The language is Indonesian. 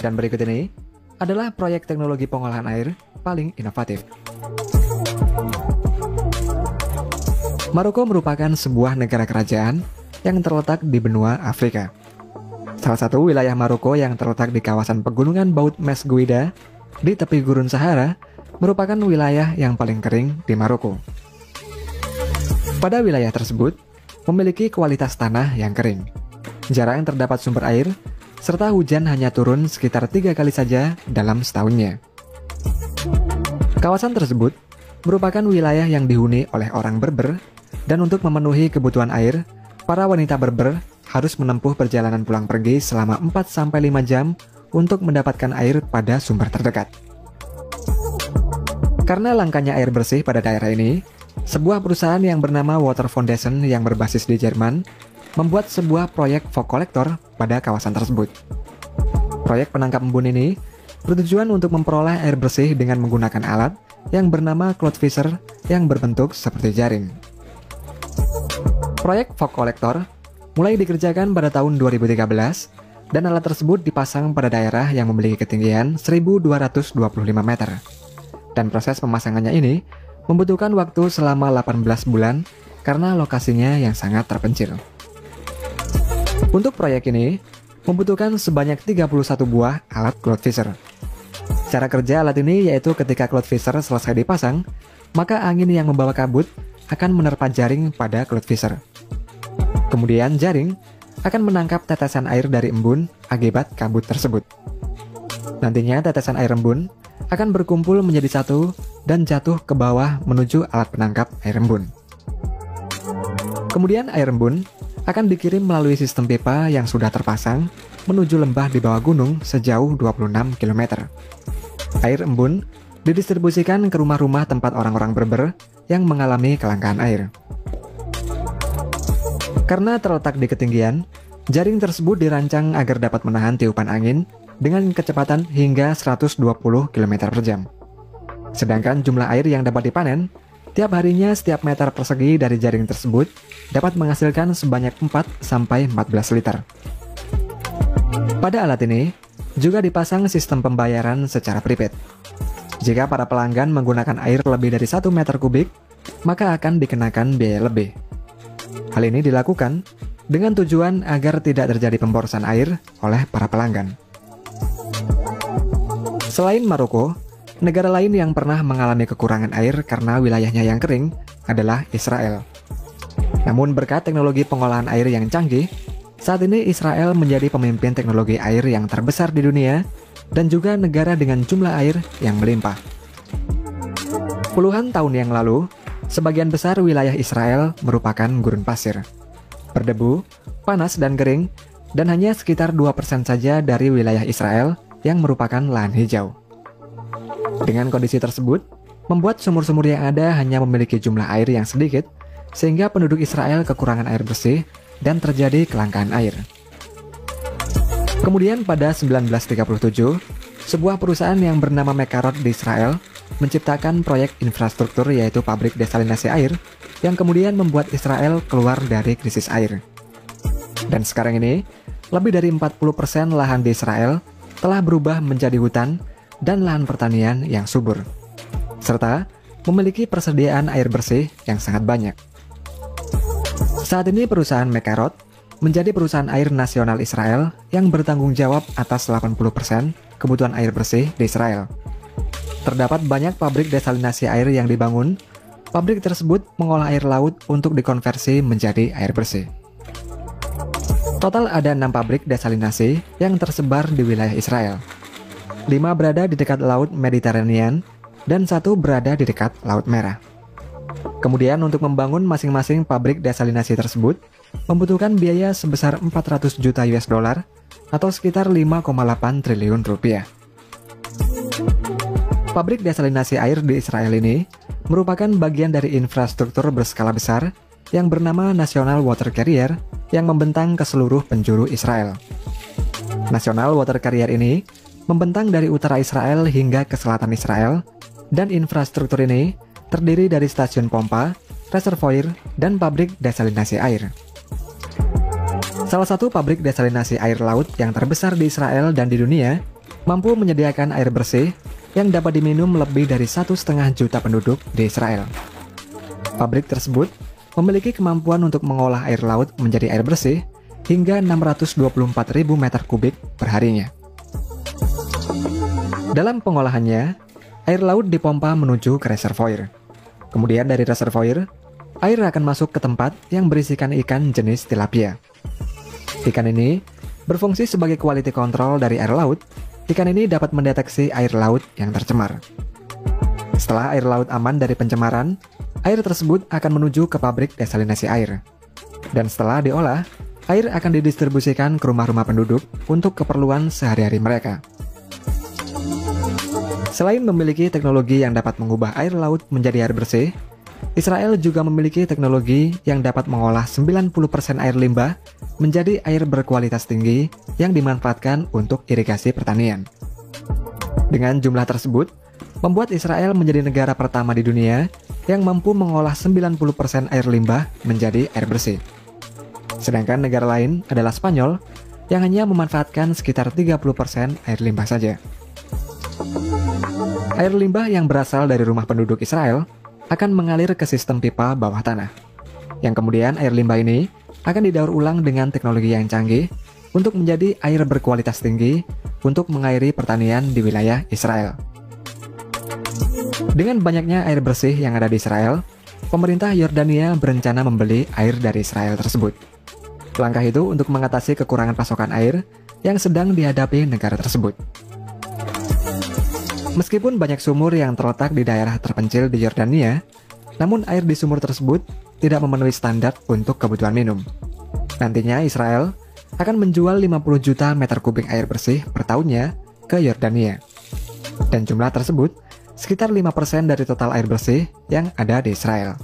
Dan berikut ini adalah proyek teknologi pengolahan air paling inovatif. Maroko merupakan sebuah negara kerajaan yang terletak di benua Afrika. Salah satu wilayah Maroko yang terletak di kawasan pegunungan Baut Mesguida di tepi Gurun Sahara merupakan wilayah yang paling kering di Maroko. Pada wilayah tersebut memiliki kualitas tanah yang kering, jarang terdapat sumber air, serta hujan hanya turun sekitar 3 kali saja dalam setahunnya. Kawasan tersebut merupakan wilayah yang dihuni oleh orang Berber, dan untuk memenuhi kebutuhan air, para wanita Berber harus menempuh perjalanan pulang pergi selama 4-5 jam untuk mendapatkan air pada sumber terdekat. Karena langkanya air bersih pada daerah ini, sebuah perusahaan yang bernama Water Foundation yang berbasis di Jerman membuat sebuah proyek fog collector pada kawasan tersebut. Proyek penangkap embun ini bertujuan untuk memperoleh air bersih dengan menggunakan alat yang bernama cloud fisher yang berbentuk seperti jaring. Proyek fog collector mulai dikerjakan pada tahun 2013 dan alat tersebut dipasang pada daerah yang memiliki ketinggian 1225 meter. Dan proses pemasangannya ini membutuhkan waktu selama 18 bulan karena lokasinya yang sangat terpencil. Untuk proyek ini membutuhkan sebanyak 31 buah alat cloud fisher. Cara kerja alat ini yaitu ketika cloud fisher selesai dipasang, maka angin yang membawa kabut akan menerpa jaring pada cloud fisher. Kemudian jaring akan menangkap tetesan air dari embun akibat kabut tersebut. Nantinya tetesan air embun akan berkumpul menjadi satu dan jatuh ke bawah menuju alat penangkap air embun. Kemudian air embun akan dikirim melalui sistem pipa yang sudah terpasang menuju lembah di bawah gunung sejauh 26 km. Air embun didistribusikan ke rumah-rumah tempat orang-orang Berber yang mengalami kelangkaan air. Karena terletak di ketinggian, jaring tersebut dirancang agar dapat menahan tiupan angin dengan kecepatan hingga 120 km per jam. Sedangkan jumlah air yang dapat dipanen, tiap harinya setiap meter persegi dari jaring tersebut dapat menghasilkan sebanyak 4-14 liter. Pada alat ini, juga dipasang sistem pembayaran secara prepaid. Jika para pelanggan menggunakan air lebih dari 1 meter kubik, maka akan dikenakan biaya lebih. Hal ini dilakukan dengan tujuan agar tidak terjadi pemborosan air oleh para pelanggan. Selain Maroko, negara lain yang pernah mengalami kekurangan air karena wilayahnya yang kering adalah Israel. Namun berkat teknologi pengolahan air yang canggih, saat ini Israel menjadi pemimpin teknologi air yang terbesar di dunia dan juga negara dengan jumlah air yang melimpah. Puluhan tahun yang lalu, sebagian besar wilayah Israel merupakan gurun pasir, berdebu, panas dan kering, dan hanya sekitar 2% saja dari wilayah Israel yang merupakan lahan hijau. Dengan kondisi tersebut, membuat sumur-sumur yang ada hanya memiliki jumlah air yang sedikit, sehingga penduduk Israel kekurangan air bersih dan terjadi kelangkaan air. Kemudian pada 1937, sebuah perusahaan yang bernama Mekarot di Israel menciptakan proyek infrastruktur yaitu pabrik desalinasi air yang kemudian membuat Israel keluar dari krisis air. Dan sekarang ini, lebih dari 40% lahan di Israel telah berubah menjadi hutan dan lahan pertanian yang subur, serta memiliki persediaan air bersih yang sangat banyak. Saat ini perusahaan Mekarot menjadi perusahaan air nasional Israel yang bertanggung jawab atas 80% kebutuhan air bersih di Israel. Terdapat banyak pabrik desalinasi air yang dibangun. Pabrik tersebut mengolah air laut untuk dikonversi menjadi air bersih. Total ada 6 pabrik desalinasi yang tersebar di wilayah Israel. 5 berada di dekat Laut Mediterranean dan 1 berada di dekat Laut Merah. Kemudian untuk membangun masing-masing pabrik desalinasi tersebut membutuhkan biaya sebesar 400 juta US dollar atau sekitar 5,8 triliun rupiah. Pabrik desalinasi air di Israel ini merupakan bagian dari infrastruktur berskala besar yang bernama National Water Carrier yang membentang ke seluruh penjuru Israel. National Water Carrier ini membentang dari utara Israel hingga ke selatan Israel, dan infrastruktur ini terdiri dari stasiun pompa, reservoir, dan pabrik desalinasi air. Salah satu pabrik desalinasi air laut yang terbesar di Israel dan di dunia mampu menyediakan air bersih yang dapat diminum lebih dari 1,5 juta penduduk di Israel. Pabrik tersebut memiliki kemampuan untuk mengolah air laut menjadi air bersih hingga 624.000 meter kubik per harinya. Dalam pengolahannya, air laut dipompa menuju ke reservoir. Kemudian dari reservoir, air akan masuk ke tempat yang berisikan ikan jenis tilapia. Ikan ini berfungsi sebagai quality control dari air laut. Ikan ini dapat mendeteksi air laut yang tercemar. Setelah air laut aman dari pencemaran, air tersebut akan menuju ke pabrik desalinasi air. Dan setelah diolah, air akan didistribusikan ke rumah-rumah penduduk untuk keperluan sehari-hari mereka. Selain memiliki teknologi yang dapat mengubah air laut menjadi air bersih, Israel juga memiliki teknologi yang dapat mengolah 90% air limbah menjadi air berkualitas tinggi yang dimanfaatkan untuk irigasi pertanian. Dengan jumlah tersebut, membuat Israel menjadi negara pertama di dunia yang mampu mengolah 90% air limbah menjadi air bersih. Sedangkan negara lain adalah Spanyol yang hanya memanfaatkan sekitar 30% air limbah saja. Air limbah yang berasal dari rumah penduduk Israel akan mengalir ke sistem pipa bawah tanah, yang kemudian air limbah ini akan didaur ulang dengan teknologi yang canggih untuk menjadi air berkualitas tinggi untuk mengairi pertanian di wilayah Israel. Dengan banyaknya air bersih yang ada di Israel, pemerintah Yordania berencana membeli air dari Israel tersebut. Langkah itu untuk mengatasi kekurangan pasokan air yang sedang dihadapi negara tersebut. Meskipun banyak sumur yang terletak di daerah terpencil di Yordania, namun air di sumur tersebut tidak memenuhi standar untuk kebutuhan minum. Nantinya Israel akan menjual 50 juta meter kubik air bersih per tahunnya ke Yordania. Dan jumlah tersebut sekitar 5% dari total air bersih yang ada di Israel.